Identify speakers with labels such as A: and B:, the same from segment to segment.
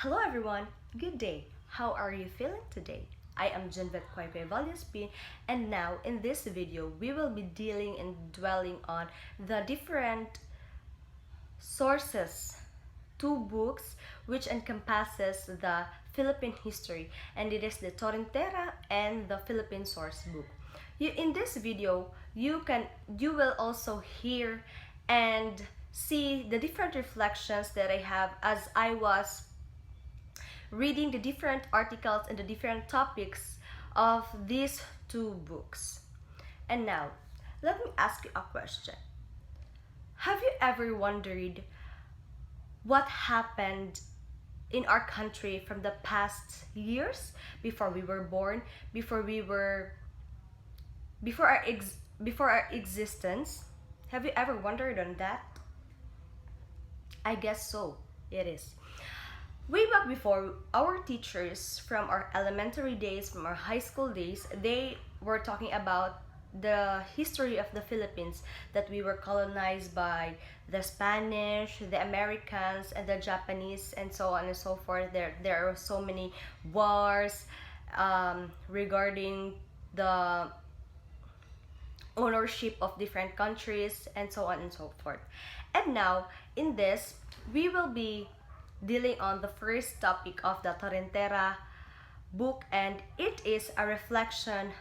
A: Hello everyone, good day. How are you feeling today? I am Junvet Kwai Valiaspin, and now in this video we will be dealing and dwelling on the different sources, two books which encompasses the Philippine history, and it is the Torrentera and the Philippine source book. In this video you will also hear and see the different reflections that I have as I was reading the different articles and the different topics of these two books. And now, let me ask you a question. Have you ever wondered what happened in our country from the past years before we were born, before our existence? Have you ever wondered on that? I guess so. It is. Way back before, our teachers from our elementary days, from our high school days, they were talking about the history of the Philippines, that we were colonized by the Spanish, the Americans, and the Japanese, and so on and so forth. There are so many wars regarding the ownership of different countries, and so on and so forth. And now, in this, we will be dealing on the first topic of the Torrentera book, and it is a reflection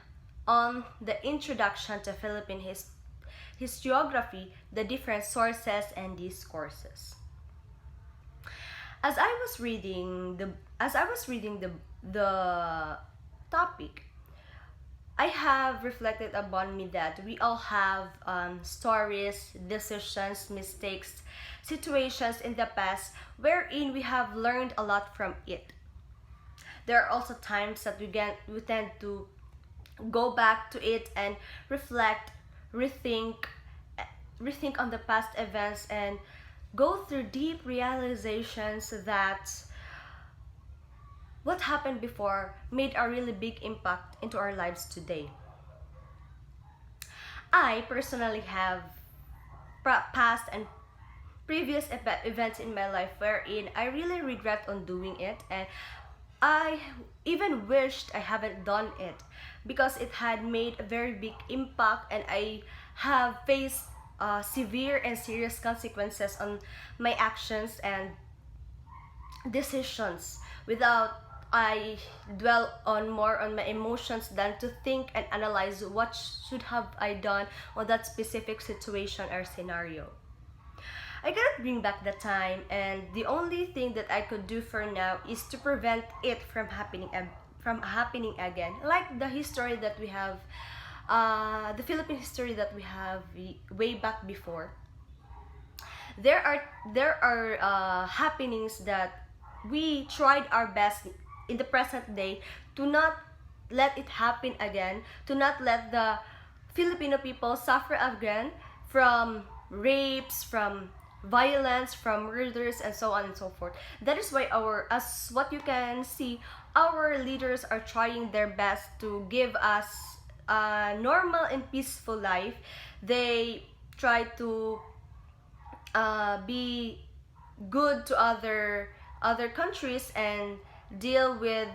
A: on the introduction to Philippine historiography, the different sources and discourses. As I was reading the topic, I have reflected upon me that we all have stories, decisions, mistakes, situations in the past wherein we have learned a lot from it. There are also times that we tend to go back to it and reflect, rethink, rethink on the past events and go through deep realizations that what happened before made a really big impact into our lives today. I personally have past and previous events in my life wherein I really regret on doing it, and I even wished I haven't done it because it had made a very big impact, and I have faced severe and serious consequences on my actions and decisions without I dwell on more on my emotions than to think and analyze what should have I done on that specific situation or scenario. I cannot bring back the time, and the only thing that I could do for now is to prevent it from happening again. Like the history that we have, the Philippine history that we have way back before. There are happenings that we tried our best in the present day to not let it happen again, to not let the Filipino people suffer again from rapes, from violence, from murders, and so on and so forth. That is why as what you can see, our leaders are trying their best to give us a normal and peaceful life. They try to be good to other countries and deal with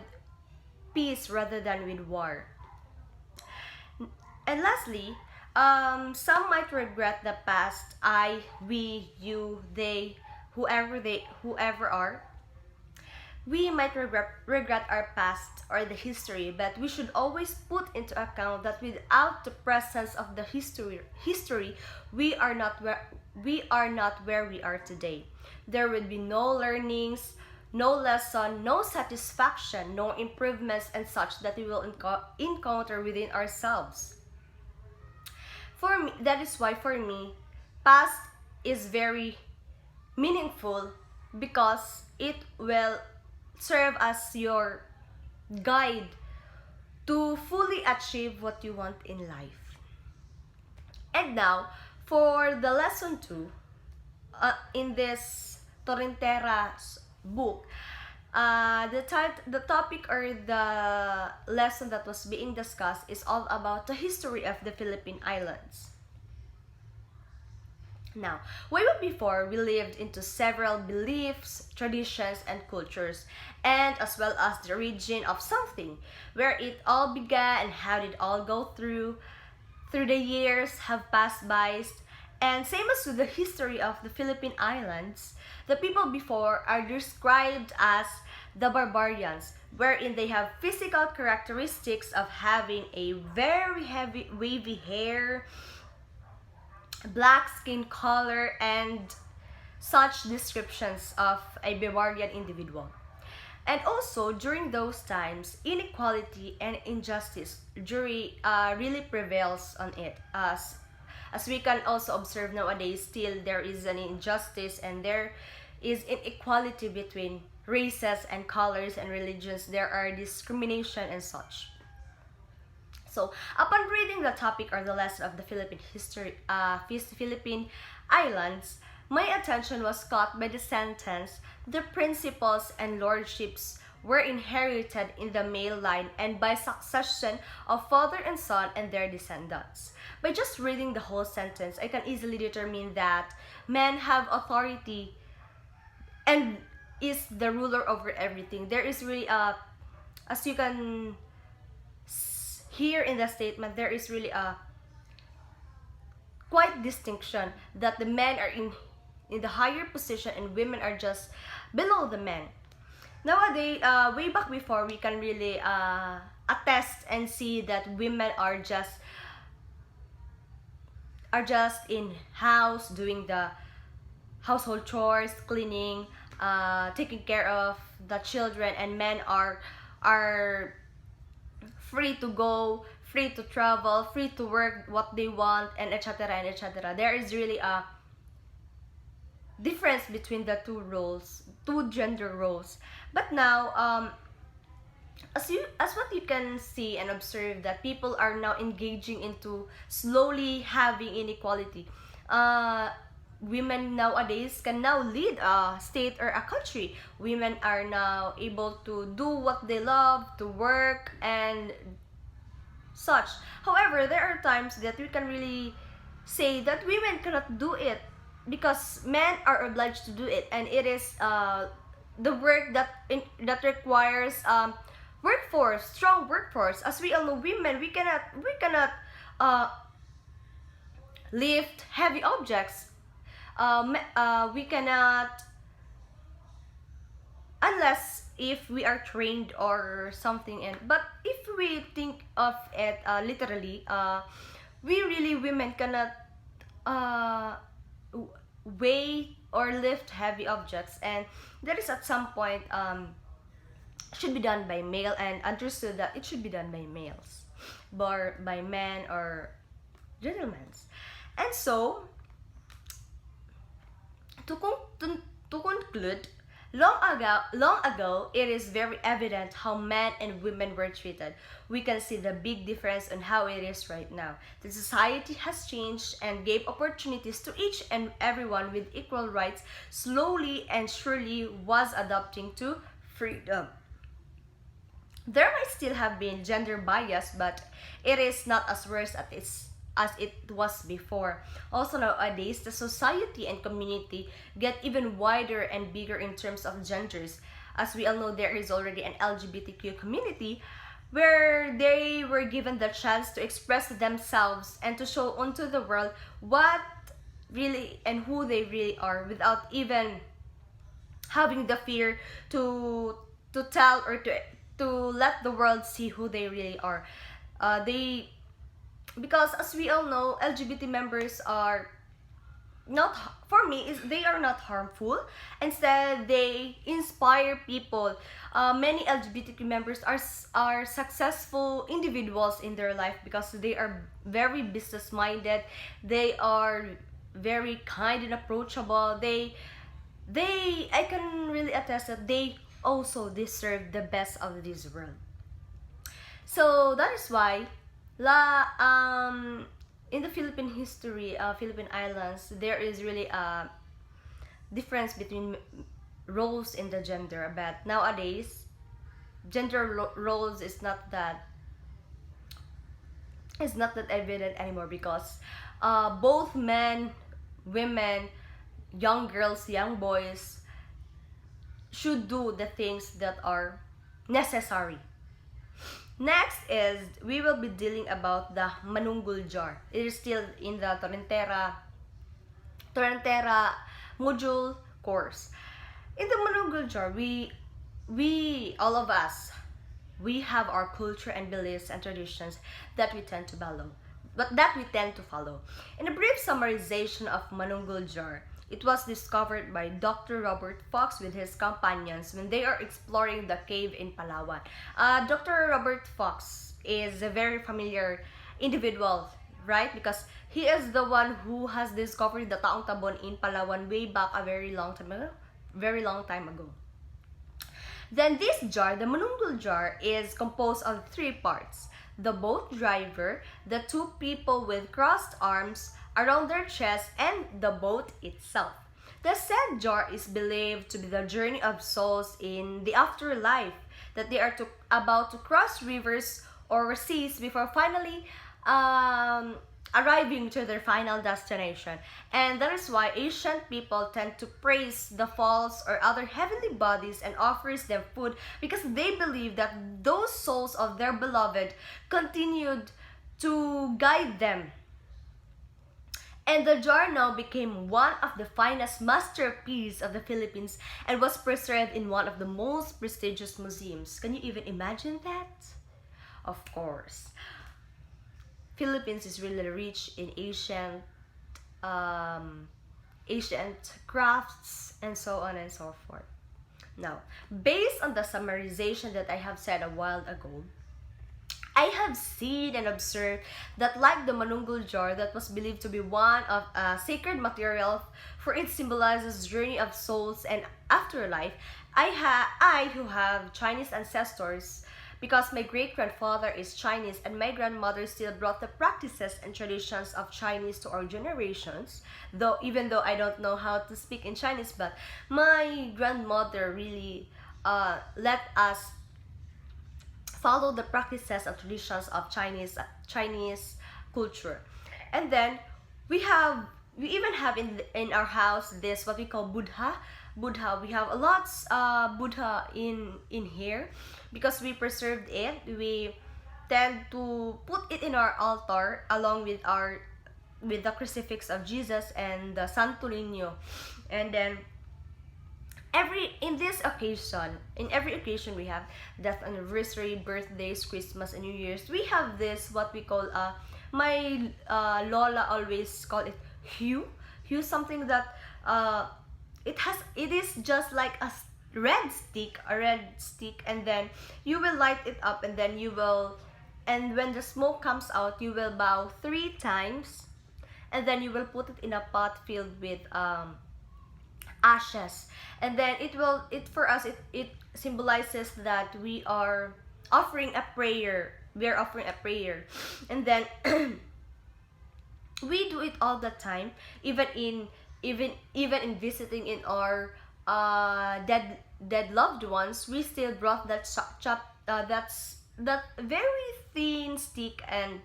A: peace rather than with war. And lastly, some might regret the past. I, we, you, whoever are. We might regret our past or the history, but we should always put into account that without the presence of the history, we are not where we are today. There would be no learnings, no lesson, no satisfaction, no improvements and such that we will encounter within ourselves. For me, that is why for me, past is very meaningful because it will serve as your guide to fully achieve what you want in life. And now, for the lesson 2, in this Torrentera's book, the topic or the lesson that was being discussed is all about the history of the Philippine Islands. Now, way back before, we lived into several beliefs, traditions, and cultures, and as well as the origin of something, where it all began and how did it all go through the years have passed by. And same as with the history of the Philippine Islands, the people before are described as the barbarians, wherein they have physical characteristics of having a very heavy wavy hair, black skin color, and such descriptions of a barbarian individual. And also, during those times, inequality and injustice really prevails on it. As we can also observe nowadays, still there is an injustice and there is inequality between races and colors and religions. There are discrimination and such. So, upon reading the topic or the lesson of the Philippine history, Philippine Islands, my attention was caught by the sentence, "The principles and lordships were inherited in the male line and by succession of father and son and their descendants." By just reading the whole sentence, I can easily determine that men have authority and is the ruler over everything. There is really as you can hear in the statement, there is really a quite distinction that the men are in the higher position and women are just below the men. Nowadays, way back before, we can really attest and see that women are just in house doing the household chores, cleaning, taking care of the children, and men are free to go, free to travel, free to work what they want, and etc. and etc. There is really a difference between the two roles, two gender roles. But now, as what you can see and observe, that people are now engaging into slowly having inequality. Women nowadays can now lead a state or a country. Women are now able to do what they love, to work and such. However, there are times that we can really say that women cannot do it because men are obliged to do it, and it is the work that requires workforce, strong workforce. As we all know, women, we cannot lift heavy objects. We cannot, unless if we are trained or something. And but if we think of it literally, women cannot weigh or lift heavy objects, and that is at some point should be done by male, and understood that it should be done by males, or by men or gentlemen. And so, to conclude, long ago, it is very evident how men and women were treated. We can see the big difference on how it is right now. The society has changed and gave opportunities to each and everyone with equal rights. Slowly and surely was adapting to freedom. There might still have been gender bias, but it is not as worse as it was before. Also nowadays, the society and community get even wider and bigger in terms of genders. As we all know, there is already an LGBTQ community where they were given the chance to express themselves and to show onto the world what really and who they really are, without even having the fear to tell or to let the world see who they really are. Because as we all know, LGBT members are not, for me, is they are not harmful. Instead, they inspire people. Many LGBTQ members are successful individuals in their life because they are very business minded. They are very kind and approachable. I can really attest that they also deserve the best of this world. So that is why in the Philippine history, Philippine Islands, there is really a difference between roles in the gender. But nowadays, gender roles is not that evident anymore, because both men women, young girls, young boys should do the things that are necessary. Next is we will be dealing about the manunggul jar. It is still in the Torrentera module course. In the manunggul jar, we all of us, we have our culture and beliefs and traditions that we tend to follow. In a brief summarization of manunggul jar, it was discovered by Dr. Robert Fox with his companions when they are exploring the cave in Palawan. Dr. Robert Fox is a very familiar individual, right? Because he is the one who has discovered the Taong Tabon in Palawan way back a very long time ago. Then this jar, the manunggul jar, is composed of three parts. The boat driver, the two people with crossed arms around their chest, and the boat itself. The said jar is believed to be the journey of souls in the afterlife, that they are about to cross rivers or seas before finally arriving to their final destination. And that is why ancient people tend to praise the falls or other heavenly bodies and offers them food, because they believe that those souls of their beloved continued to guide them. And the jar now became one of the finest masterpieces of the Philippines and was preserved in one of the most prestigious museums. Can you even imagine that? Of course. Philippines is really rich in ancient crafts and so on and so forth. Now, based on the summarization that I have said a while ago, I have seen and observed that like the manunggul jar that was believed to be one of sacred material for it symbolizes journey of souls and afterlife, I who have Chinese ancestors, because my great-grandfather is Chinese and my grandmother still brought the practices and traditions of Chinese to our generations, though even though I don't know how to speak in Chinese, but my grandmother really let us follow the practices and traditions of Chinese culture. And then we even have in our house this what we call Buddha. We have a lot Buddha in here because we preserved it. We tend to put it in our altar along with the crucifix of Jesus and the Santo Niño. And then in every occasion we have death anniversary, birthdays, Christmas and New Year's, we have this what we call my Lola always call it hue something that it is just like a red stick, and then you will light it up, and then and when the smoke comes out, you will bow 3 times, and then you will put it in a pot filled with ashes, and then it symbolizes that we are offering a prayer. And then we do it all the time, even in visiting in our dead loved ones. We still brought that that very thin stick, and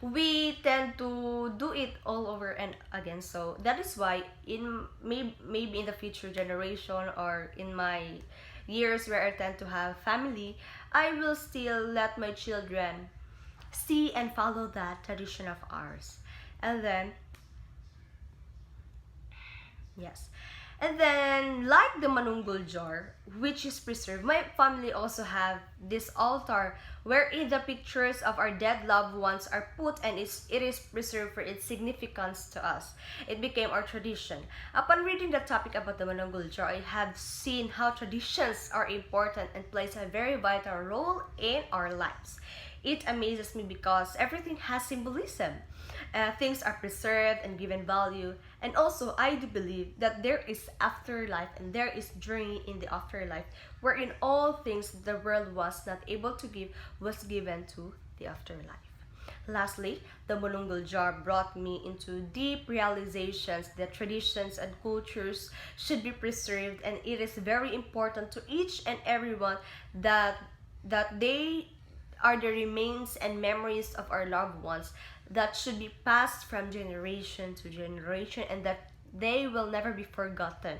A: we tend to do it all over and again. So that is why maybe in the future generation or in my years where I tend to have family, I will still let my children see and follow that tradition of ours. And then yes. And then, like the manunggul jar, which is preserved, my family also have this altar wherein the pictures of our dead loved ones are put, and it is preserved for its significance to us. It became our tradition. Upon reading the topic about the manunggul jar, I have seen how traditions are important and plays a very vital role in our lives. It amazes me because everything has symbolism. Things are preserved and given value, and also I do believe that there is afterlife and there is journey in the afterlife, wherein all things the world was not able to give was given to the afterlife. Lastly, the manunggul jar brought me into deep realizations that traditions and cultures should be preserved, and it is very important to each and everyone that they are the remains and memories of our loved ones, that should be passed from generation to generation and that they will never be forgotten.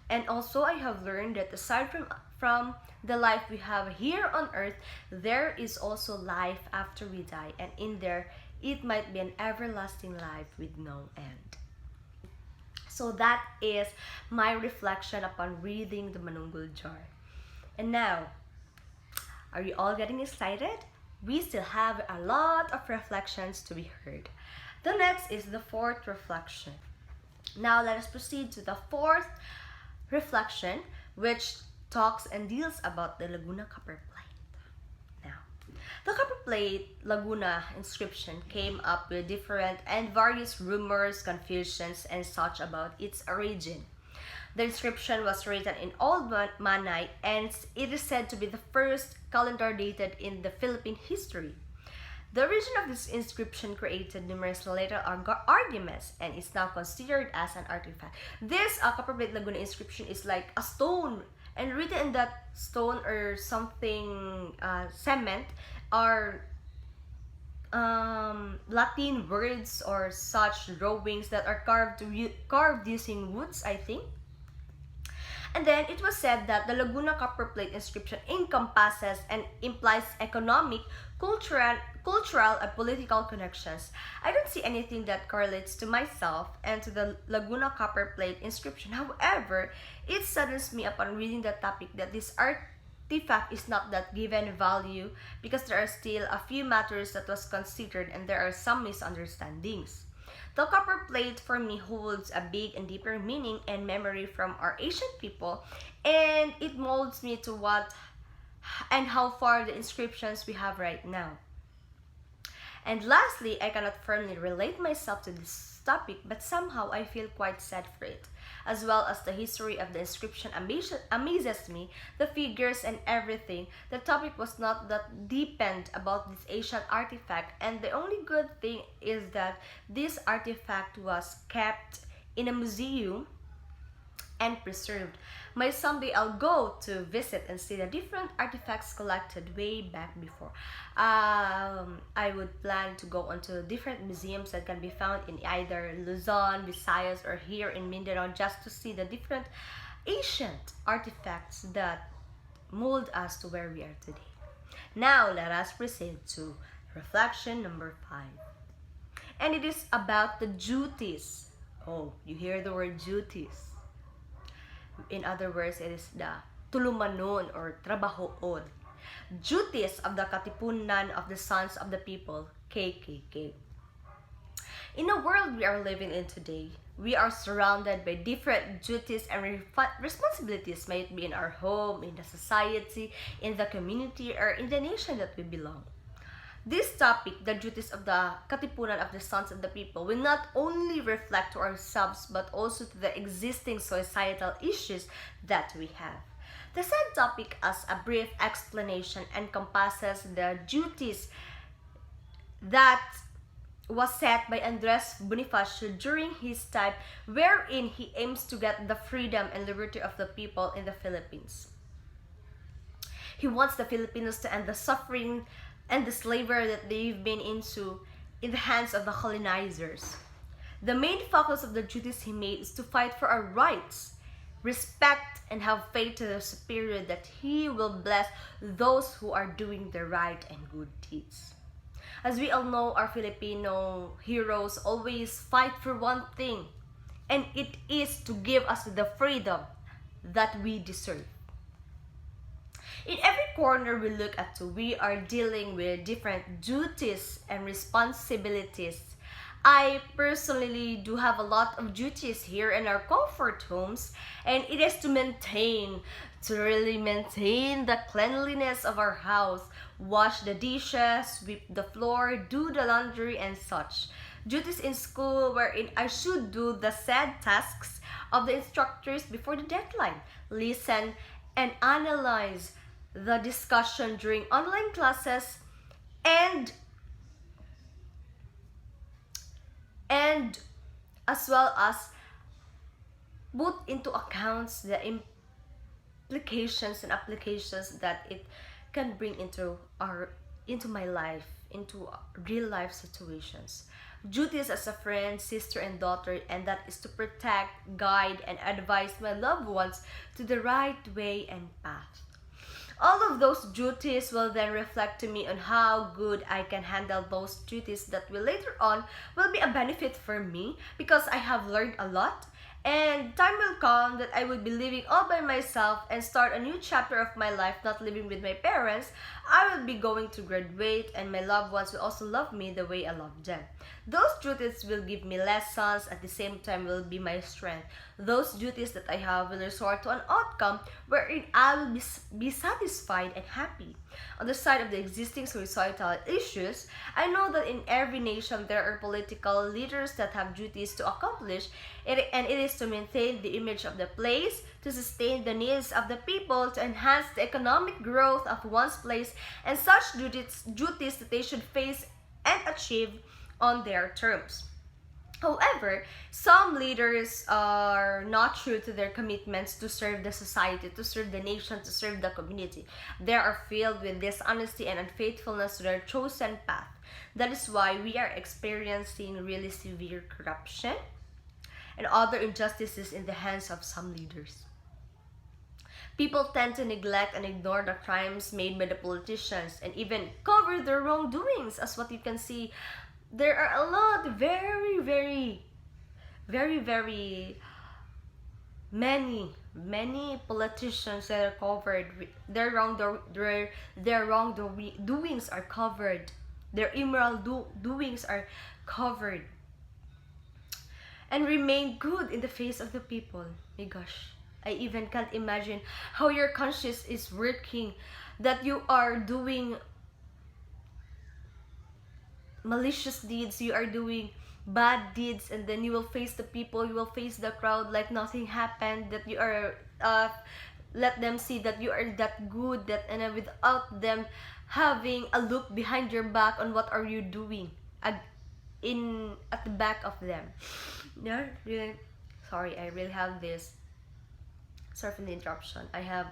A: And also I have learned that aside from the life we have here on earth, there is also life after we die, and in there it might be an everlasting life with no end. So that is my reflection upon reading the Manunggul Jar. And now, are you all getting excited? We still have a lot of reflections to be heard. The next is the fourth reflection. Now let us proceed to the fourth reflection, which talks and deals about the Laguna Copper Plate. Now, the Copper Plate Laguna inscription came up with different and various rumors, confusions, and such about its origin. The inscription was written in Old Manay, and it is said to be the first calendar dated in the Philippine history. The origin of this inscription created numerous later arguments and is now considered as an artifact. This Copper Plate Laguna inscription is like a stone, and written in that stone or something cement are Latin words or such drawings that are carved using woods, I think. And then it was said that the Laguna Copper Plate inscription encompasses and implies economic, cultural, and political connections. I don't see anything that correlates to myself and to the Laguna Copper Plate inscription. However, it saddens me upon reading the topic that this artifact is not that given value because there are still a few matters that was considered and there are some misunderstandings. The copper plate for me holds a big and deeper meaning and memory from our ancient people, and it molds me to what and how far the inscriptions we have right now. And lastly, I cannot firmly relate myself to this topic, but somehow I feel quite sad for it. As well as the history of the inscription amazes me, the figures and everything. The topic was not that deepened about this ancient artifact, and the only good thing is that this artifact was kept in a museum and preserved. May someday I'll go to visit and see the different artifacts collected way back before. I would plan to go onto different museums that can be found in either Luzon, Visayas, or here in Mindanao just to see the different ancient artifacts that mold us to where we are today. Now let us proceed to reflection number 5. And it is about the duties. Oh, you hear the word duties. In other words, it is the tulumanon or trabahoon. Duties of the Katipunan of the Sons of the People, KKK. In the world we are living in today, we are surrounded by different duties and responsibilities, may it be in our home, in the society, in the community, or in the nation that we belong. This topic, the duties of the Katipunan of the Sons of the People, will not only reflect to ourselves but also to the existing societal issues that we have. The said topic, as a brief explanation, encompasses the duties that was set by Andres Bonifacio during his time, wherein he aims to get the freedom and liberty of the people in the Philippines. He wants the Filipinos to end the suffering and the slavery that they've been into in the hands of the colonizers. The main focus of the duties he made is to fight for our rights, respect, and have faith to the superior that he will bless those who are doing the right and good deeds. As we all know, our Filipino heroes always fight for one thing, and it is to give us the freedom that we deserve. In every corner we look at, we are dealing with different duties and responsibilities. I personally do have a lot of duties here in our comfort homes, and it is to really maintain the cleanliness of our house, wash the dishes, sweep the floor, do the laundry, and such. Duties in school wherein I should do the said tasks of the instructors before the deadline, listen and analyze the discussion during online classes, and as well as put into accounts the implications and applications that it can bring into my life into real life situations. Duties as a friend, sister, and daughter, and that is to protect, guide, and advise my loved ones to the right way and path. All of those duties will then reflect to me on how good I can handle those duties that will later on will be a benefit for me because I have learned a lot, and time will come that I will be living all by myself and start a new chapter of my life not living with my parents. I will be going to graduate and my loved ones will also love me the way I love them. Those duties will give me lessons at the same time will be my strength. Those duties that I have will resort to an outcome wherein I will be satisfied and happy. On the side of the existing societal issues, I know that in every nation there are political leaders that have duties to accomplish, and it is to maintain the image of the place, to sustain the needs of the people, to enhance the economic growth of one's place, and such duties that they should face and achieve on their terms. However, some leaders are not true to their commitments to serve the society, to serve the nation, to serve the community. They are filled with dishonesty and unfaithfulness to their chosen path. That is why we are experiencing really severe corruption and other injustices in the hands of some leaders. People tend to neglect and ignore the crimes made by the politicians and even cover their wrongdoings, as what you can see. There are a lot, very many politicians that are covered. Their wrongdoings are covered. Their immoral doings are covered and remain good in the face of the people. My gosh, I even can't imagine how your conscience is working, that you are doing malicious deeds, you are doing bad deeds, and then you will face the people, you will face the crowd like nothing happened, that you are let them see that you are that good, that and without them having a look behind your back on what are you doing at the back of them. Yeah, really sorry, I really have this, sorry for the interruption, I have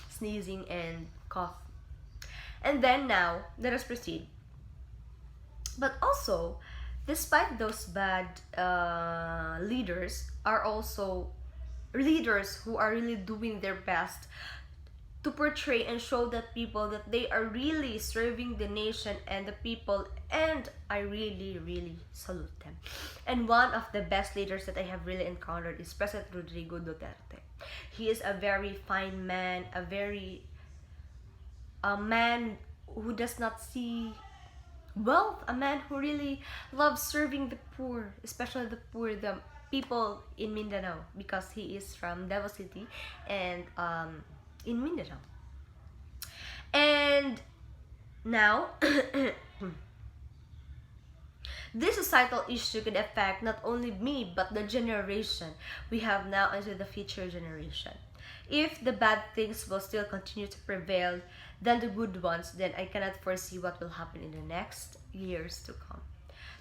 A: sneezing and cough. And then now let us proceed. But also, despite those bad leaders, are also leaders who are really doing their best to portray and show that people that they are really serving the nation and the people, and I really salute them. And one of the best leaders that I have really encountered is President Rodrigo Duterte. He is a very fine man, a man who does not see wealth, a man who really loves serving the poor, especially the poor, the people in Mindanao, because he is from Davao City and in Mindanao. And now, this societal issue could affect not only me but the generation we have now into the future generation. If the bad things will still continue to prevail than the good ones, then I cannot foresee what will happen in the next years to come.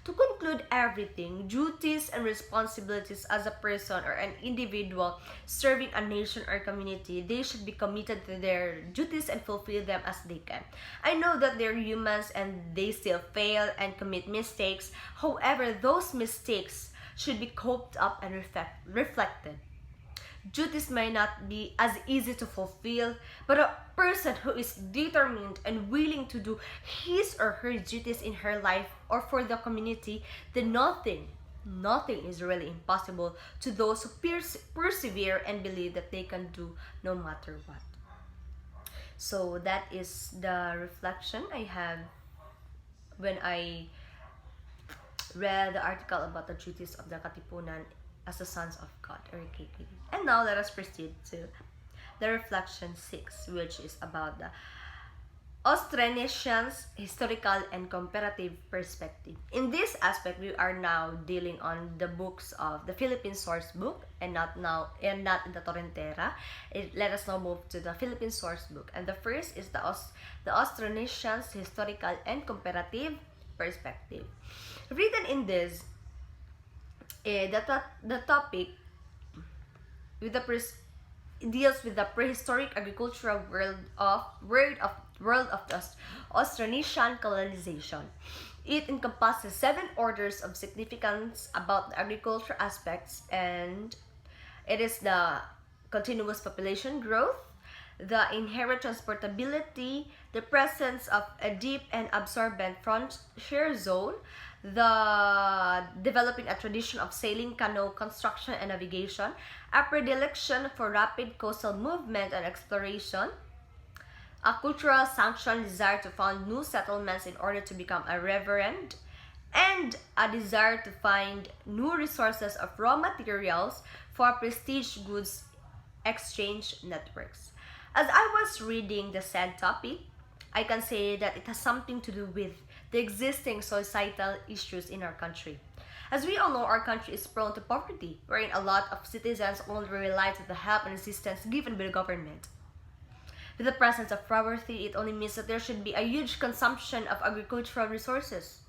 A: To conclude everything, duties and responsibilities as a person or an individual serving a nation or community, they should be committed to their duties and fulfill them as they can. I know that they're humans and they still fail and commit mistakes. However, those mistakes should be coped up and reflected. Duties may not be as easy to fulfill, but a person who is determined and willing to do his or her duties in her life or for the community, then nothing is really impossible to those who persevere and believe that they can do no matter what. So that is the reflection I had when I read the article about the duties of the Katipunan as the sons of God, or KKD. And now let us proceed to the reflection 6, which is about the Austronesians' historical and comparative perspective. In this aspect, we are now dealing on the books of the Philippine source book and not in the Torrentera. Let us now move to the Philippine source book. And the first is the Austronesians' historical and comparative perspective. Written in this, the topic with the deals with the prehistoric agricultural world of the Austronesian colonization. It encompasses 7 orders of significance about the agriculture aspects, and it is the continuous population growth, the inherent transportability, the presence of a deep and absorbent frontier zone, the developing a tradition of sailing, canoe construction and navigation, a predilection for rapid coastal movement and exploration, a cultural sanctioned desire to found new settlements in order to become a reverend, and a desire to find new resources of raw materials for prestige goods exchange networks. As I was reading the said topic, I can say that it has something to do with the existing societal issues in our country. As we all know, our country is prone to poverty, wherein a lot of citizens only rely on the help and assistance given by the government. With the presence of poverty, it only means that there should be a huge consumption of agricultural resources.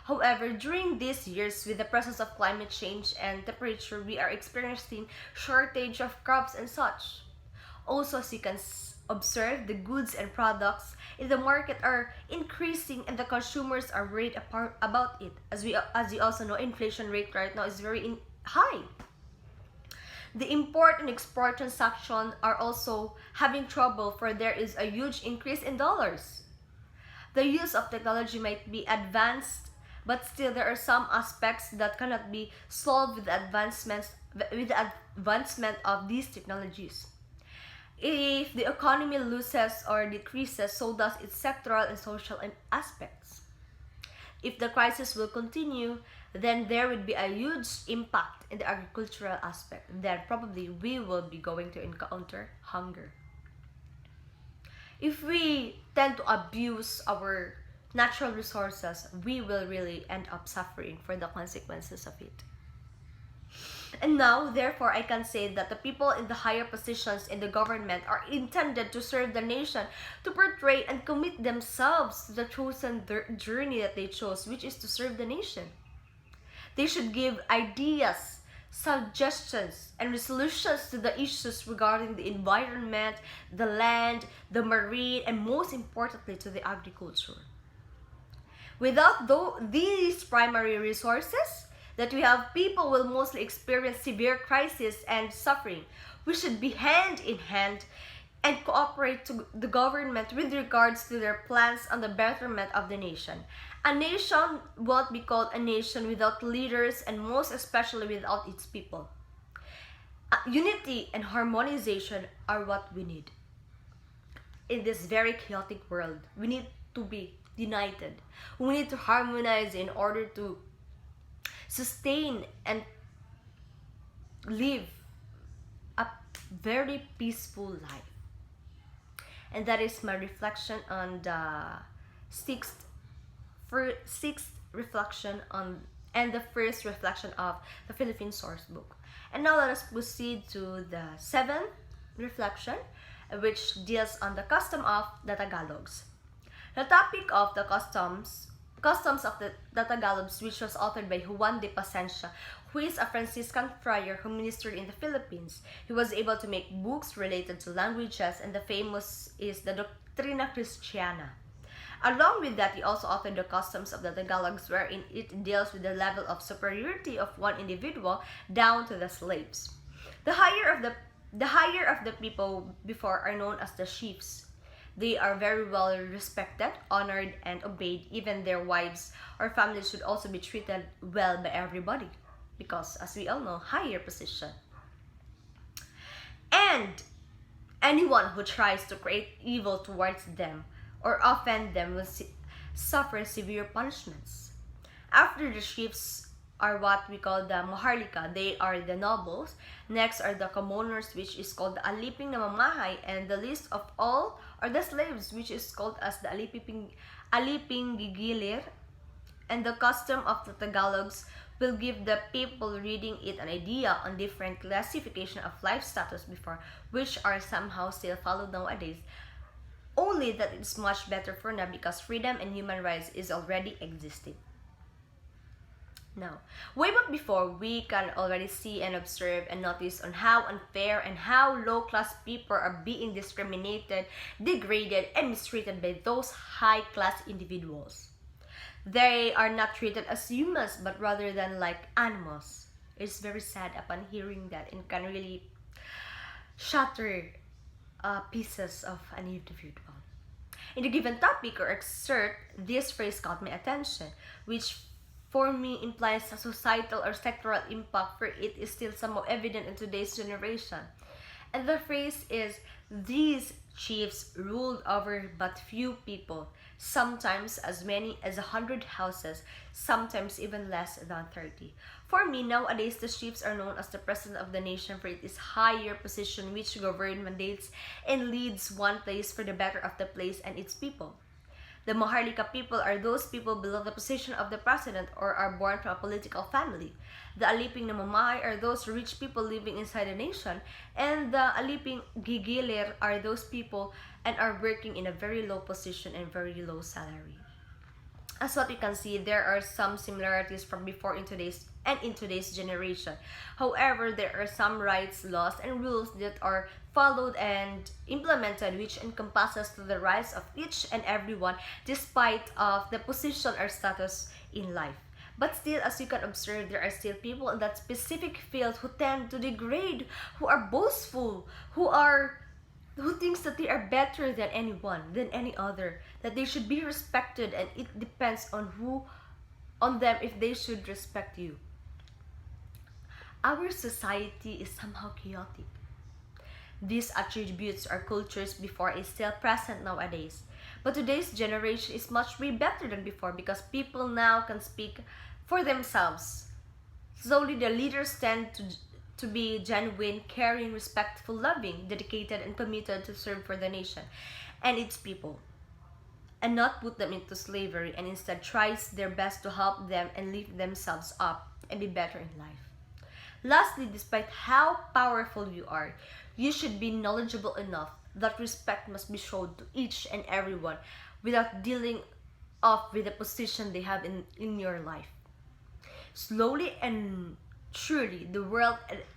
A: However, during these years, with the presence of climate change and temperature, we are experiencing shortage of crops and such. Also, as you can observe, the goods and products in the market are increasing and the consumers are worried about it. As you also know, inflation rate right now is very high. The import and export transactions are also having trouble, for there is a huge increase in dollars. The use of technology might be advanced, but still there are some aspects that cannot be solved with the advancement of these technologies. If the economy loses or decreases, so does its sectoral and social aspects. If the crisis will continue, then there would be a huge impact in the agricultural aspect. Then probably we will be going to encounter hunger. If we tend to abuse our natural resources, we will really end up suffering for the consequences of it. And now, therefore, I can say that the people in the higher positions in the government are intended to serve the nation, to portray and commit themselves to the chosen journey that they chose, which is to serve the nation. They should give ideas, suggestions, and resolutions to the issues regarding the environment, the land, the marine, and most importantly, to the agriculture. Without these primary resources that we have, people will mostly experience severe crisis and suffering. We should be hand in hand and cooperate to the government with regards to their plans on the betterment of the nation. A nation won't be called a nation without leaders, and most especially without its people. Unity and harmonization are what we need. In this very chaotic world, we need to be united. We need to harmonize in order to sustain and live a very peaceful life. And that is my reflection on the sixth reflection on and the first reflection of the Philippine Source Book. And now let us proceed to the seventh reflection, which deals on the custom of the Tagalogs. The topic of the customs of the Tagalogs, which was authored by Juan de Pacencia, who is a Franciscan friar who ministered in the Philippines. He was able to make books related to languages, and the famous is the Doctrina Christiana. Along with that, he also authored the customs of the Tagalogs, wherein it deals with the level of superiority of one individual down to the slaves. The higher of the people before are known as the chiefs. They are very well respected, honored, and obeyed. Even their wives or families should also be treated well by everybody, because, as we all know, higher position. And anyone who tries to create evil towards them or offend them will suffer severe punishments. After the chiefs are what we call the Maharlika. They are the nobles. Next are the commoners, which is called the Aliping Namamahay, and the least of all are the slaves, which is called as the Aliping Gigilir. And the custom of the Tagalogs will give the people reading it an idea on different classification of life status before, which are somehow still followed nowadays. Only that it's much better for now because freedom and human rights is already existing. Now, way back before, we can already see and observe and notice on how unfair and how low-class people are being discriminated, degraded, and mistreated by those high-class individuals. They are not treated as humans, but rather than like animals. It's very sad upon hearing that and can really shatter pieces of an individual. In a given topic or excerpt, this phrase caught my attention, which for me implies a societal or sectoral impact for it is still somehow evident in today's generation. And the phrase is, these chiefs ruled over but few people, sometimes as many as 100 houses, sometimes even less than 30. For me, nowadays, the chiefs are known as the president of the nation for it is higher position which govern mandates and leads one place for the better of the place and its people. The Maharlika people are those people below the position of the president or are born from a political family. The Aliping Namamahay are those rich people living inside the nation, and the Aliping Gigilir are those people and are working in a very low position and very low salary. As what you can see, there are some similarities from before in today's generation. However, there are some rights, laws, and rules that are followed and implemented which encompasses to the rights of each and everyone despite of the position or status in life. But still, as you can observe, there are still people in that specific field who tend to degrade, who are boastful, who thinks that they are better than anyone, than any other, that they should be respected, and it depends on them if they should respect you. Our society is somehow chaotic. These attributes or cultures before is still present nowadays. But today's generation is much way better than before because people now can speak for themselves. Slowly, the leaders tend to be genuine, caring, respectful, loving, dedicated, and committed to serve for the nation and its people, and not put them into slavery, and instead tries their best to help them and lift themselves up and be better in life. Lastly, despite how powerful you are, you should be knowledgeable enough that respect must be shown to each and everyone without dealing off with the position they have in your life. Slowly and surely, the world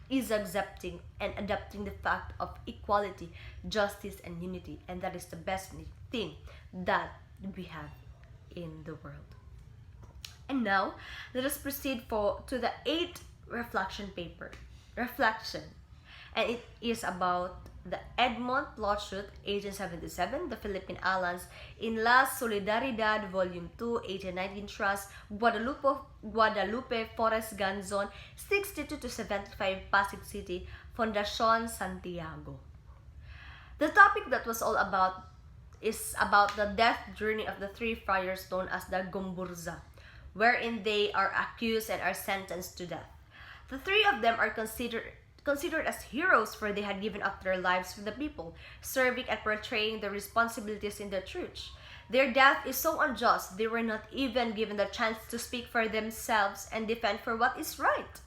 A: is accepting and adopting the fact of equality, justice, and unity, and that is the best thing that we have in the world. And now, let us proceed to the 8th reflection paper. Reflection. And it is about the Edmond plot shoot, 1877, the Philippine Islands, in La Solidaridad, Volume 2, 1819 Trust, Guadalupe Forest Gun Zone, 62 to 75, Pasig City, Fundacion Santiago. The topic that was all about is about the death journey of the 3 friars known as the Gomburza, wherein they are accused and are sentenced to death. The 3 of them are considered as heroes, for they had given up their lives for the people, serving and portraying their responsibilities in the church. Their death is so unjust, they were not even given the chance to speak for themselves and defend for what is right.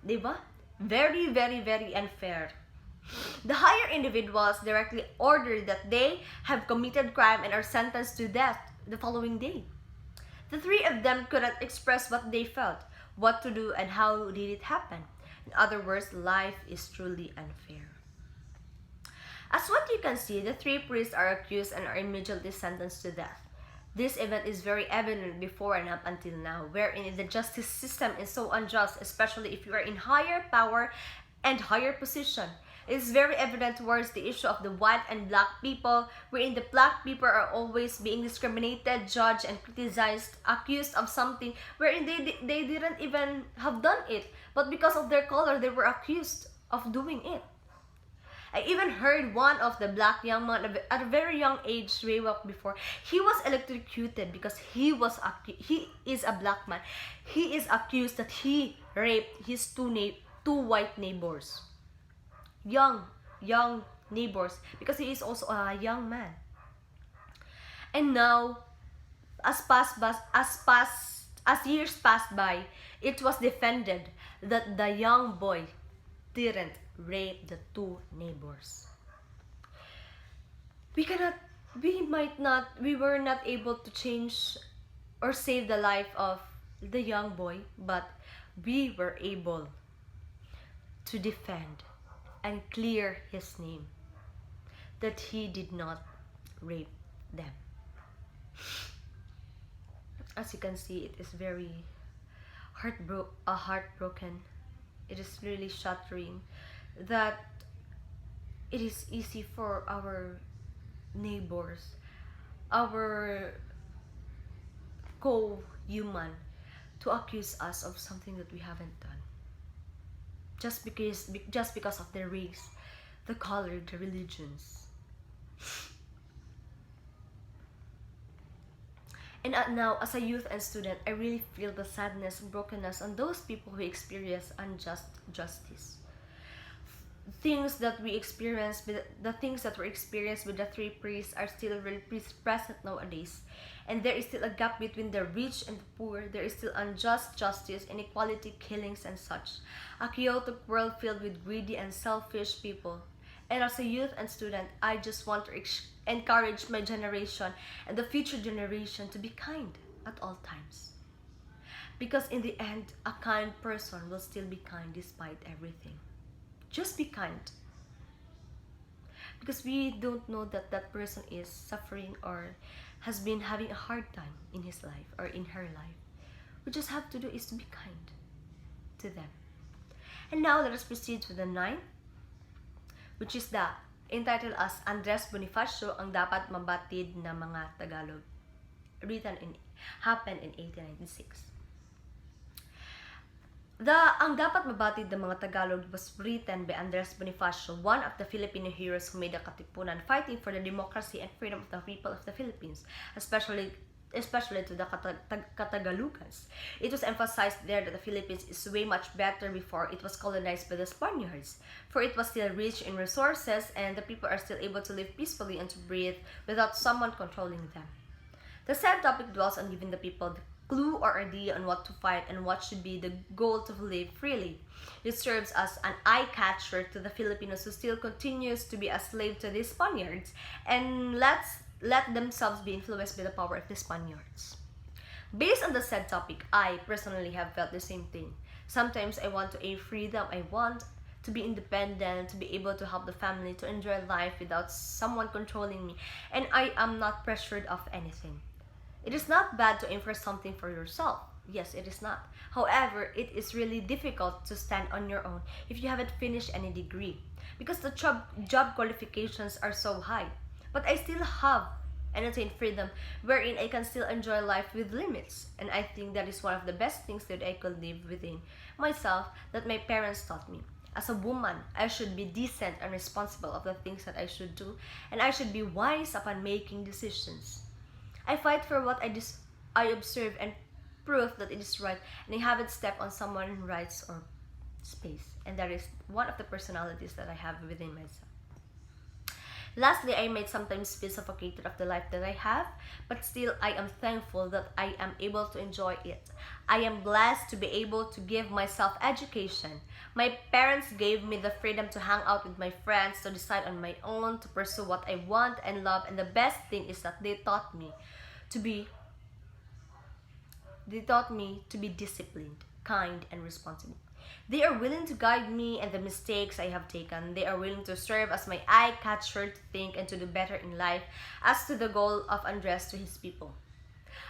A: Diba? Very, very, very unfair. The higher individuals directly ordered that they have committed crime and are sentenced to death the following day. The 3 of them could not express what they felt, what to do, and how did it happen. In other words, life is truly unfair. As what you can see, the 3 priests are accused and are immediately sentenced to death. This event is very evident before and up until now, wherein the justice system is so unjust, especially if you are in higher power and higher position. It is very evident towards the issue of the white and black people, wherein the black people are always being discriminated, judged, and criticized, accused of something wherein they didn't even have done it, but because of their color, they were accused of doing it. I even heard one of the black young man at a very young age, way back before, he was electrocuted because he is a black man. He is accused that he raped his two white neighbors. Young neighbors, because he is also a young man. And now, as years passed by, it was defended that the young boy didn't rape the 2 neighbors. We were not able to change or save the life of the young boy, but we were able to defend and clear his name that he did not rape them. As you can see, it is very heartbroken. It is really shattering that it is easy for our neighbors, our co-human, to accuse us of something that we haven't done, just because of their race, the color, the religions. And now, as a youth and student, I really feel the sadness and brokenness on those people who experience unjust justice. Things that we experience, the things that were experienced with the three priests are still really present nowadays. And there is still a gap between the rich and the poor. There is still unjust justice, inequality, killings, and such. A chaotic world filled with greedy and selfish people. And as a youth and student, I just want to encourage my generation and the future generation to be kind at all times. Because in the end, a kind person will still be kind despite everything. Just be kind. Because we don't know that that person is suffering or has been having a hard time in his life or in her life. We just have to do is to be kind to them. And now let us proceed to the 9th, which is the entitled as Andres Bonifacio, ang dapat mabatid na mga Tagalog. Happened in 1896. Ang dapat mabatid ng mga Tagalog was written by Andres Bonifacio, one of the Filipino heroes who made a katipunan fighting for the democracy and freedom of the people of the Philippines, especially to the Katagalugans. It was emphasized there that the Philippines is way much better before it was colonized by the Spaniards, for it was still rich in resources and the people are still able to live peacefully and to breathe without someone controlling them. The said topic dwells on giving the people the clue or idea on what to fight and what should be the goal to live freely. It serves as an eye-catcher to the Filipinos who still continues to be a slave to the Spaniards and let themselves be influenced by the power of the Spaniards. Based on the said topic, I personally have felt the same thing. Sometimes I want to aim freedom. I want to be independent, to be able to help the family, to enjoy life without someone controlling me, and I am not pressured of anything. It is not bad to aim for something for yourself. Yes, it is not. However, it is really difficult to stand on your own if you haven't finished any degree because the job qualifications are so high. But I still have an attained freedom wherein I can still enjoy life with limits. And I think that is one of the best things that I could live within myself that my parents taught me. As a woman, I should be decent and responsible of the things that I should do, and I should be wise upon making decisions. I fight for what I observe and prove that it is right, and I haven't stepped on someone's rights or space. And that is one of the personalities that I have within myself. Lastly, I might sometimes feel suffocated of the life that I have, but still I am thankful that I am able to enjoy it. I am blessed to be able to give myself education. My parents gave me the freedom to hang out with my friends, to decide on my own, to pursue what I want and love, and the best thing is that they taught me to be disciplined, kind, and responsible. They are willing to guide me and the mistakes I have taken. They are willing to serve as my eye catcher to think and to do better in life as to the goal of Andres to his people.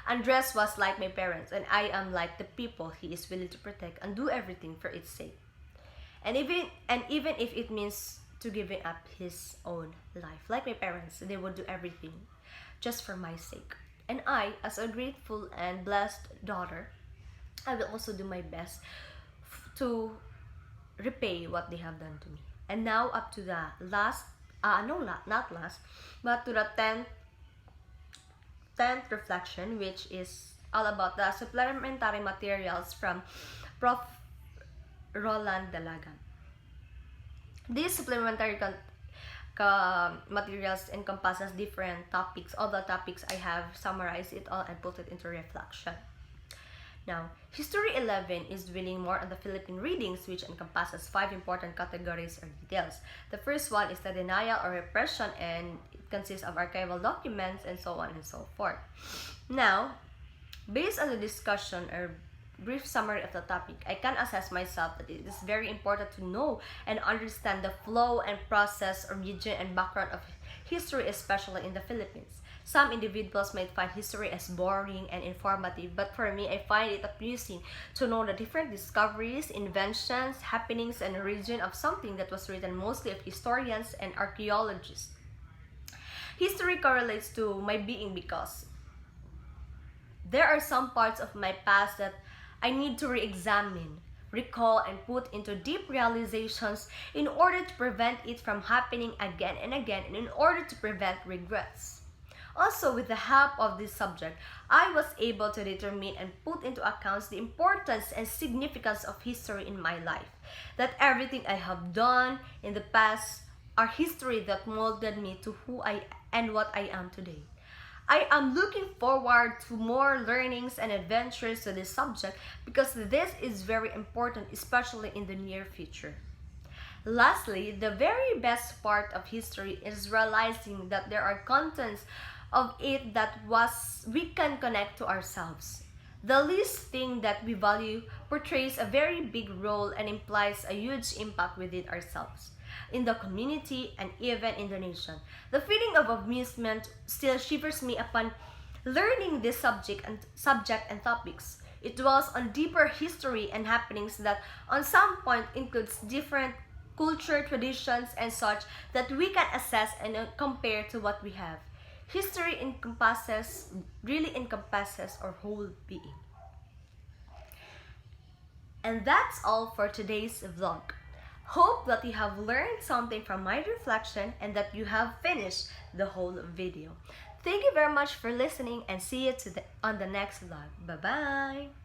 A: Andres was like my parents, and I am like the people he is willing to protect and do everything for its sake. And even if it means to giving up his own life, like my parents, they would do everything just for my sake. And I, as a grateful and blessed daughter, I will also do my best to repay what they have done to me. And now up to the last, not last, but to the 10th reflection, which is all about the supplementary materials from Prof. Roland Dalagan. These supplementary materials encompasses different topics. All the topics I have summarized it all and put it into reflection. Now, History 11 is dwelling more on the Philippine readings, which encompasses 5 important categories or details. The first one is the denial or repression, and it consists of archival documents and so on and so forth. Now, based on the discussion or brief summary of the topic, I can assess myself that it is very important to know and understand the flow and process, origin, and background of history, especially in the Philippines. Some individuals might find history as boring and informative, but for me, I find it amusing to know the different discoveries, inventions, happenings, and origin of something that was written mostly of historians and archaeologists. History correlates to my being because there are some parts of my past that I need to re-examine, recall, and put into deep realizations in order to prevent it from happening again and again and in order to prevent regrets. Also, with the help of this subject, I was able to determine and put into account the importance and significance of history in my life. That everything I have done in the past are history that molded me to who I and what I am today. I am looking forward to more learnings and adventures to this subject because this is very important, especially in the near future. Lastly, the very best part of history is realizing that there are contents of it that was we can connect to ourselves. The least thing that we value portrays a very big role and implies a huge impact within ourselves, in the community, and even in the nation. The feeling of amusement still shivers me upon learning this subject and topics. It dwells on deeper history and happenings that on some point includes different culture, traditions, and such that we can assess and compare to what we have. History really encompasses our whole being. And that's all for today's vlog. Hope that you have learned something from my reflection and that you have finished the whole video. Thank you very much for listening and see you on the next vlog. Bye-bye!